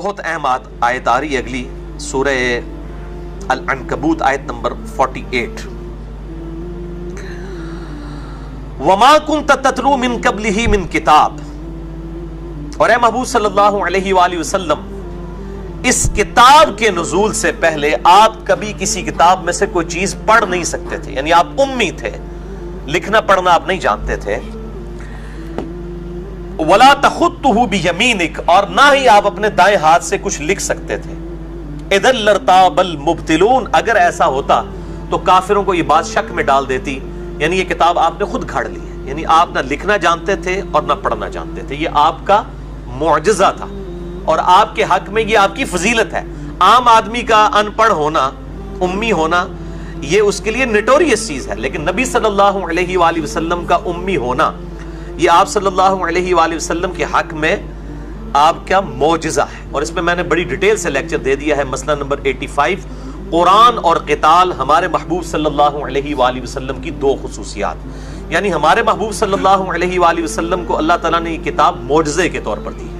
بہت اہم آیت آ رہی ہے اگلی، سورہ العنکبوت آیت نمبر 48۔ وَمَا كُنْتَ تَتْلُو مِن قَبْلِهِ مِن کتاب، اور اے محبوب صلی اللہ علیہ وآلہ وسلم اس کتاب کے نزول سے پہلے آپ کبھی کسی کتاب میں سے کوئی چیز پڑھ نہیں سکتے تھے، یعنی آپ امی تھے، لکھنا پڑھنا آپ نہیں جانتے تھے۔ وَلَا تَخُطُّهُ بِيَمِينِكَ، اور نہ ہی آپ اپنے دائیں ہاتھ سے کچھ لکھ سکتے تھے۔ اِذًا لَارْتَابَ الْمُبْطِلُونَ، اگر ایسا ہوتا تو کافروں کو یہ بات شک میں ڈال دیتی، یعنی یہ کتاب آپ نے خود گھڑ لی ہے، یعنی آپ نہ لکھنا جانتے تھے اور نہ پڑھنا جانتے تھے۔ یہ آپ کا معجزہ تھا اور آپ کے حق میں یہ آپ کی فضیلت ہے۔ عام آدمی کا ان پڑھ ہونا، امی ہونا، یہ اس کے لیے نٹوریس چیز ہے، لیکن نبی صلی اللہ علیہ وآلہ وسلم کا امی ہونا یہ آپ صلی اللہ علیہ وآلہ وسلم کے حق میں آپ کا معجزہ ہے۔ اور اس میں میں نے بڑی ڈیٹیل سے لیکچر دے دیا ہے، مسئلہ نمبر 85، قرآن اور قتال ہمارے محبوب صلی اللہ علیہ وآلہ وسلم کی دو خصوصیات، یعنی ہمارے محبوب صلی اللہ علیہ وآلہ وسلم کو اللہ تعالیٰ نے یہ کتاب معجزے کے طور پر دی ہے۔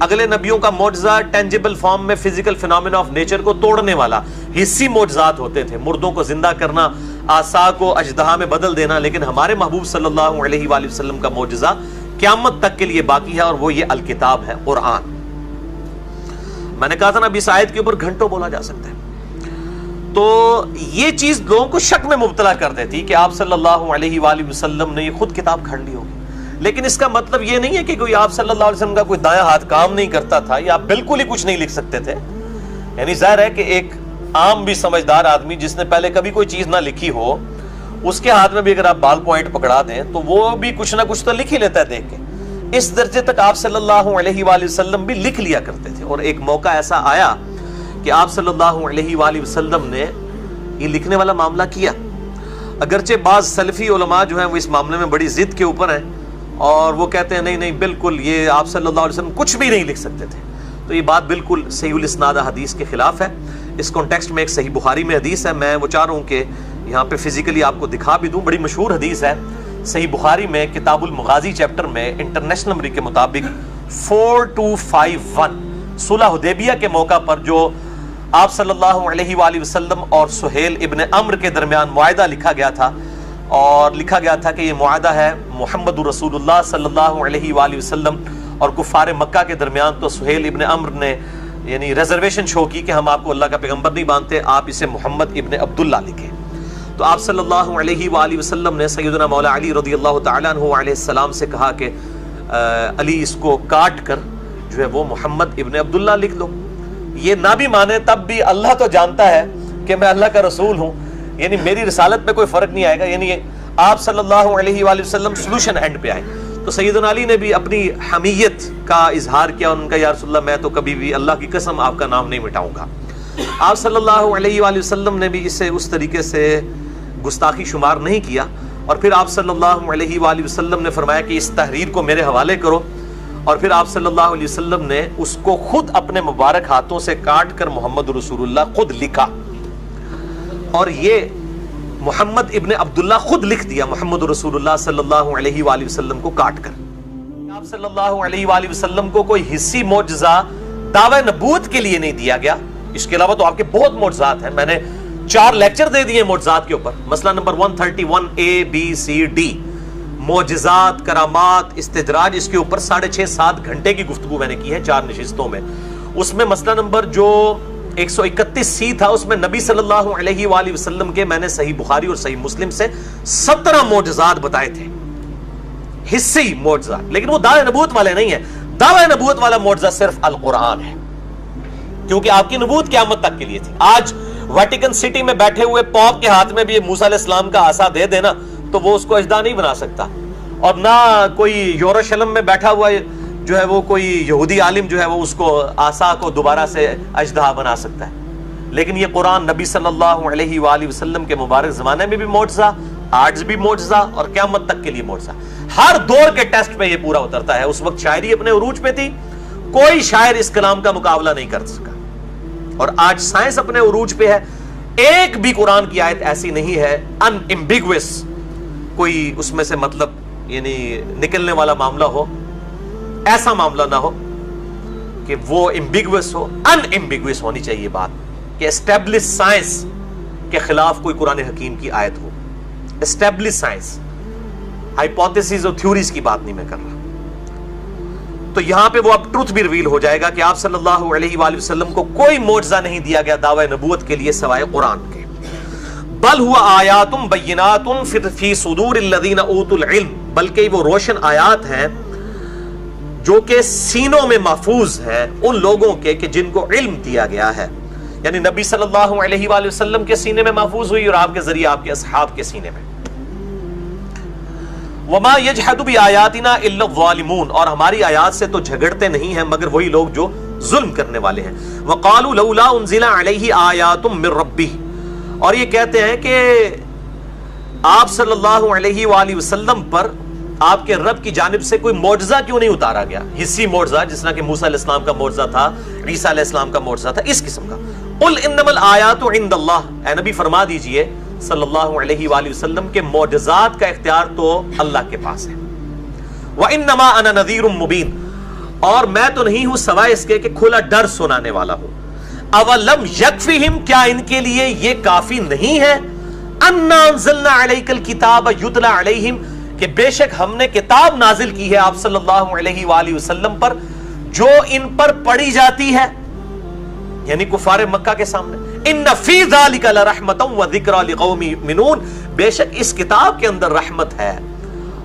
اگلے نبیوں کا معجزہ ٹینجیبل فارم میں فزیکل فینومینا آف نیچر کو توڑنے والا حصی معجزات ہوتے تھے، مردوں کو زندہ کرنا، آسا کو اژدہا میں بدل دینا، لیکن ہمارے محبوب صلی اللہ علیہ وآلہ وسلم کا معجزہ قیامت تک کے لیے باقی ہے، اور وہ یہ الکتاب ہے، قرآن۔ میں نے کہا تھا نا اب اس آیت کے اوپر گھنٹوں بولا جا سکتا ہے۔ تو یہ چیز لوگوں کو شک میں مبتلا کر دیتی کہ آپ صلی اللہ علیہ وآلہ وسلم نے یہ خود کتاب گھڑ لی ہوگی، لیکن اس کا مطلب یہ نہیں ہے کہ کوئی آپ صلی اللہ علیہ وسلم کا کوئی دایاں ہاتھ کام نہیں کرتا تھا یا آپ بالکل ہی کچھ نہیں لکھ سکتے تھے۔ یعنی ظاہر ہے کہ ایک عام بھی سمجھدار آدمی جس نے پہلے کبھی کوئی چیز نہ لکھی ہو، اس کے ہاتھ میں بھی اگر آپ بال پوائنٹ پکڑا دیں تو وہ بھی کچھ نہ کچھ تو لکھ ہی لیتا ہے دیکھ کے۔ اس درجے تک آپ صلی اللہ علیہ وآلہ وسلم بھی لکھ لیا کرتے تھے، اور ایک موقع ایسا آیا کہ آپ صلی اللہ علیہ وآلہ وسلم نے یہ لکھنے والا معاملہ کیا۔ اگرچہ بعض سلفی علماء جو ہیں وہ اس معاملے میں بڑی ضد کے اوپر ہیں اور وہ کہتے ہیں نہیں نہیں بالکل یہ آپ صلی اللہ علیہ وسلم کچھ بھی نہیں لکھ سکتے تھے، تو یہ بات بالکل صحیح الاسناد حدیث کے خلاف ہے۔ اس کانٹیکسٹ میں ایک صحیح بخاری میں حدیث ہے، میں وہ چاہ رہا ہوں کہ یہاں پہ فزیکلی آپ کو دکھا بھی دوں، بڑی مشہور حدیث ہے صحیح بخاری میں، کتاب المغازی چیپٹر میں، انٹرنیشنل نمبر کے مطابق 4251، صلح حدیبیہ کے موقع پر جو آپ صلی اللہ علیہ وآلہ وسلم اور سہیل ابن عمرو کے درمیان معاہدہ لکھا گیا تھا، اور لکھا گیا تھا کہ یہ معاہدہ ہے محمد رسول اللہ صلی اللہ علیہ وآلہ وسلم اور کفار مکہ کے درمیان۔ تو سہیل ابن عمرو نے یعنی ریزرویشن شو کی کہ ہم آپ کو اللہ کا پیغمبر نہیں مانتے، آپ اسے محمد ابن عبداللہ لکھیں۔ تو آپ صلی اللہ علیہ وآلہ وسلم نے سیدنا مولا علی رضی اللہ تعالیٰ عنہ علیہ السلام سے کہا کہ علی اس کو کاٹ کر جو ہے وہ محمد ابن عبداللہ لکھ دو۔ یہ نہ بھی مانے تب بھی اللہ تو جانتا ہے کہ میں اللہ کا رسول ہوں، یعنی میری رسالت میں کوئی فرق نہیں آئے گا، یعنی آپ صلی اللہ علیہ وآلہ وسلم سولوشن اینڈ پہ آئے۔ تو سیدنا علی نے بھی اپنی حمیت کا اظہار کیا، ان کا یا رسول اللہ میں تو کبھی بھی اللہ کی قسم آپ کا نام نہیں مٹاؤں گا۔ آپ صلی اللہ علیہ وآلہ وسلم نے بھی اسے اس طریقے سے گستاخی شمار نہیں کیا، اور پھر آپ صلی اللہ علیہ وآلہ وسلم نے فرمایا کہ اس تحریر کو میرے حوالے کرو، اور پھر آپ صلی اللہ علیہ وسلم نے اس کو خود اپنے مبارک ہاتھوں سے کاٹ کر محمد رسول اللہ خود لکھا، اور یہ محمد ابن عبداللہ خود لکھ دیا محمد رسول اللہ صلی اللہ علیہ وآلہ وسلم کو کاٹ کر۔ آپ صلی اللہ علیہ وآلہ وسلم کو کوئی حصی معجزہ دعوی نبوت کے لیے نہیں دیا گیا، اس کے علاوہ تو آپ کے بہت معجزات ہیں، میں نے 4 لیکچر دے دیے معجزات کے اوپر، مسئلہ نمبر 131 ABCD، معجزات، کرامات، استدراج، اس کے اوپر 6.5-7 گھنٹے کی گفتگو میں نے کی ہے 4 نشستوں میں۔ اس میں مسئلہ نمبر جو 131C تھا، اس میں نبی صلی اللہ علیہ وآلہ وسلم کے میں نے صحیح بخاری اور صحیح مسلم سے 17 معجزات بتائے تھے، حصی معجزات، لیکن وہ دعوی نبوت والے نہیں ہیں۔ دعوی نبوت والا معجزہ صرف القرآن ہے، کیونکہ آپ کی نبوت قیامت تک کے لیے تھی۔ آج ویٹیکن سٹی میں بیٹھے ہوئے پوپ کے ہاتھ میں بھی موسیٰ علیہ السلام کا عصا دے دینا تو وہ اس کو اژدہا نہیں بنا سکتا، اور نہ کوئی یروشلم میں بیٹھا ہوا جو ہے وہ کوئی یہودی عالم جو ہے وہ اس کو عصا کو دوبارہ سے اژدہا بنا سکتا ہے۔ لیکن یہ قرآن نبی صلی اللہ علیہ وآلہ وسلم کے مبارک زمانے میں بھی معجزہ، آج بھی معجزہ، اور قیامت تک کے لیے معجزہ۔ ہر دور کے ٹیسٹ پہ یہ پورا اترتا ہے۔ اس وقت شاعری اپنے عروج پہ تھی، کوئی شاعر اس کلام کا مقابلہ نہیں کر سکا، اور آج سائنس اپنے عروج پہ ہے، ایک بھی قرآن کی آیت ایسی نہیں ہے ان ایمبیگوس، کوئی اس میں سے مطلب یعنی نکلنے والا معاملہ ہو، ایسا معاملہ نہ ہو کہ وہ ایمبیگوس ہو، ان ایمبیگوس ہونی چاہیے بات، کہ اسٹیبلش سائنس کے خلاف کوئی قرآن حکیم کی آیت ہو. اسٹیبلش سائنس، ہائپوتھیسز اور تھیوریز کی بات نہیں میں کر رہا. تو یہاں پہ وہ اب ٹروتھ بھی ریویل ہو جائے گا کہ آپ صلی اللہ علیہ وآلہ وسلم کو کوئی معجزہ نہیں دیا گیا دعوی نبوت کے لیے سوائے قرآن کے. بل ہوا آیات بینات فی صدور الذین اوتوا العلم، بلکہ وہ روشن آیات ہیں جو کہ سینوں میں محفوظ ہیں ان لوگوں کے کہ جن کو علم دیا گیا ہے. یعنی نبی صلی اللہ علیہ وآلہ وسلم کے سینے میں محفوظ ہوئی اور آپ کے ذریعے آپ کے اصحاب کے سینے میں. وما یجحد بآیاتنا الا الظالمون، اور ہماری آیات سے تو جھگڑتے نہیں ہیں مگر وہی لوگ جو ظلم کرنے والے ہیں. وقالوا لولا انزل علیہ آیات من ربہ، اور یہ کہتے ہیں کہ آپ صلی اللہ علیہ وآلہ وسلم پر آپ کے رب کی جانب سے کوئی معجزہ کیوں نہیں اتارا گیا، حصی معجزہ جس طرح کہ موسیٰ علیہ السلام کا معجزہ تھا، عیسیٰ علیہ السلام کا معجزہ تھا، اس قسم کا. قل انما الآیات عند اللہ، اے نبی فرما دیجئے صلی اللہ علیہ وآلہ وسلم کے معجزات کا اختیار تو اللہ کے پاس ہے. وانما انا نذیر مبین، اور میں تو نہیں ہوں سوائے اس کے کہ کھلا ڈر سنانے والا ہوں. اولم یکفہم، کیا ان کے لیے یہ کافی نہیں ہے، انا انزلنا علیک الکتاب یتلی علیہم، کہ بے شک ہم نے کتاب نازل کی ہے آپ صلی اللہ علیہ وآلہ وسلم پر جو ان پر پڑھی جاتی ہے، یعنی کفار مکہ کے سامنے. ان فی ذلک لرحمۃ وذکری لقوم یؤمنون، بے شک اس کتاب کے اندر رحمت ہے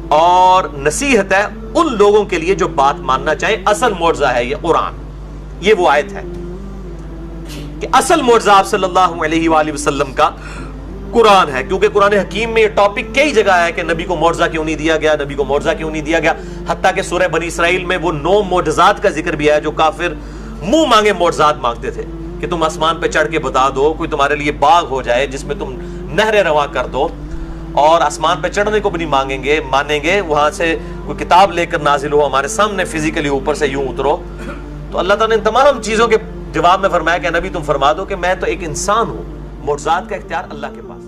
اور نصیحت ہے ان لوگوں کے لیے جو بات ماننا چاہے. اصل معجزہ ہے یہ قرآن، یہ وہ آیت ہے کہ اصل معجزہ آپ صلی اللہ علیہ وآلہ وسلم کا قرآن ہے. کیونکہ قرآن حکیم میں یہ ٹاپک کئی جگہ ہے کہ نبی کو معجزہ کیوں نہیں دیا گیا، نبی کو معجزہ کیوں نہیں دیا گیا. حتیٰ کہ سورہ بنی اسرائیل میں وہ 9 معجزات کا ذکر بھی ہے جو کافر منہ مانگے معجزات مانگتے تھے کہ تم آسمان پہ چڑھ کے بتا دو، کوئی تمہارے لیے باغ ہو جائے جس میں تم نہریں رواں کر دو، اور آسمان پہ چڑھنے کو بھی نہیں مانیں گے، وہاں سے کوئی کتاب لے کر نازل ہو ہمارے سامنے فزیکلی اوپر سے یوں اترو. تو اللہ تعالیٰ نے ان تمام چیزوں کے جواب میں فرمایا کہ نبی تم فرما دو کہ میں تو ایک انسان ہوں، معجزات کا اختیار اللہ کے پاس.